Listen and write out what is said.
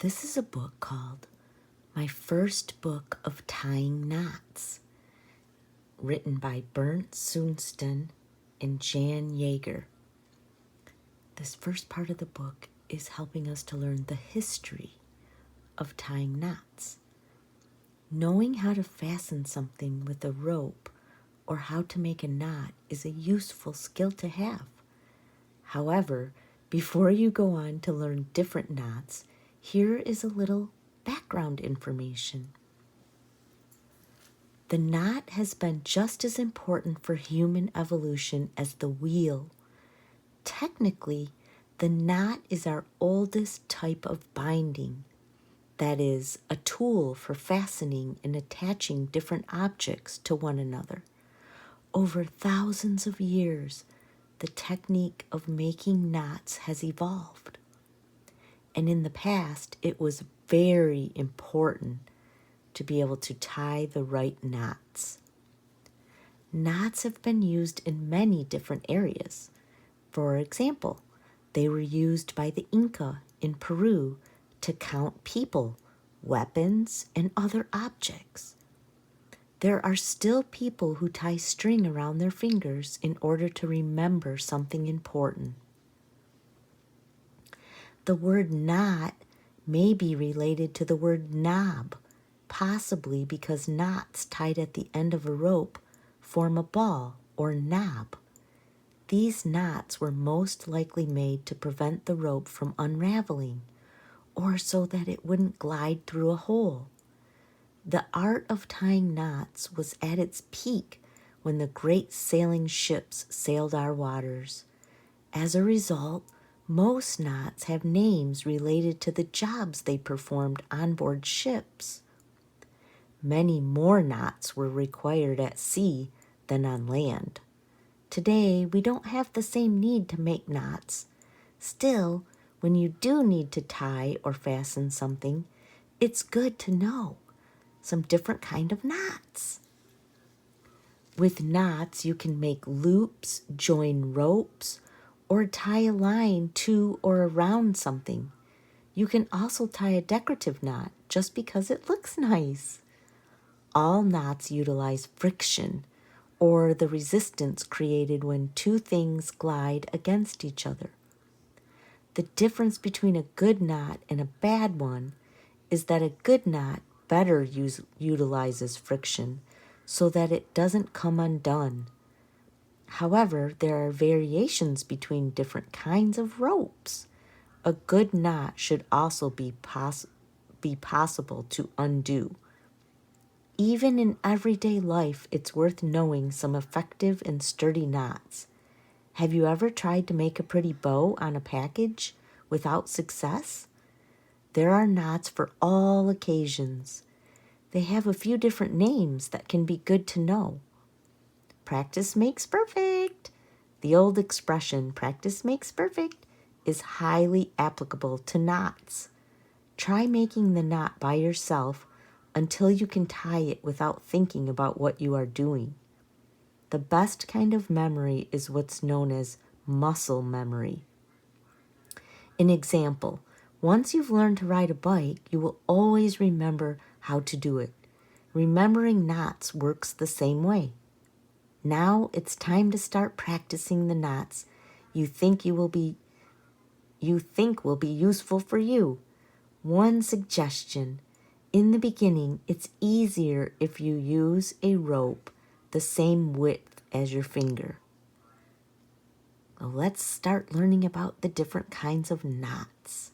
This is a book called My First Book of Tying Knots, written by Berndt, Sundsten, and Jager. This first part of the book is helping us to learn the history of tying knots. Knowing how to fasten something with a rope or how to make a knot is a useful skill to have. However, before you go on to learn different knots, here is a little background information. The knot has been just as important for human evolution as the wheel. Technically, the knot is our oldest type of binding. That is, a tool for fastening and attaching different objects to one another. Over thousands of years, the technique of making knots has evolved. And in the past, it was very important to be able to tie the right knots. Knots have been used in many different areas. For example, they were used by the Inca in Peru to count people, weapons, and other objects. There are still people who tie string around their fingers in order to remember something important. The word knot may be related to the word knob, possibly because knots tied at the end of a rope form a ball or knob. These knots were most likely made to prevent the rope from unraveling, or so that it wouldn't glide through a hole. The art of tying knots was at its peak when the great sailing ships sailed our waters. As a result, most knots have names related to the jobs they performed on board ships. Many more knots were required at sea than on land. Today, we don't have the same need to make knots. Still, when you do need to tie or fasten something, it's good to know some different kind of knots. With knots, you can make loops, join ropes, or tie a line to or around something. You can also tie a decorative knot just because it looks nice. All knots utilize friction, or the resistance created when two things glide against each other. The difference between a good knot and a bad one is that a good knot better utilizes friction so that it doesn't come undone. However, there are variations between different kinds of ropes. A good knot should also be possible to undo. Even in everyday life, it's worth knowing some effective and sturdy knots. Have you ever tried to make a pretty bow on a package without success? There are knots for all occasions. They have a few different names that can be good to know. Practice makes perfect. The old expression, practice makes perfect, is highly applicable to knots. Try making the knot by yourself until you can tie it without thinking about what you are doing. The best kind of memory is what's known as muscle memory. An example, once you've learned to ride a bike, you will always remember how to do it. Remembering knots works the same way. Now it's time to start practicing the knots you think will be useful for you. One suggestion, in the beginning, it's easier if you use a rope the same width as your finger. Well, let's start learning about the different kinds of knots.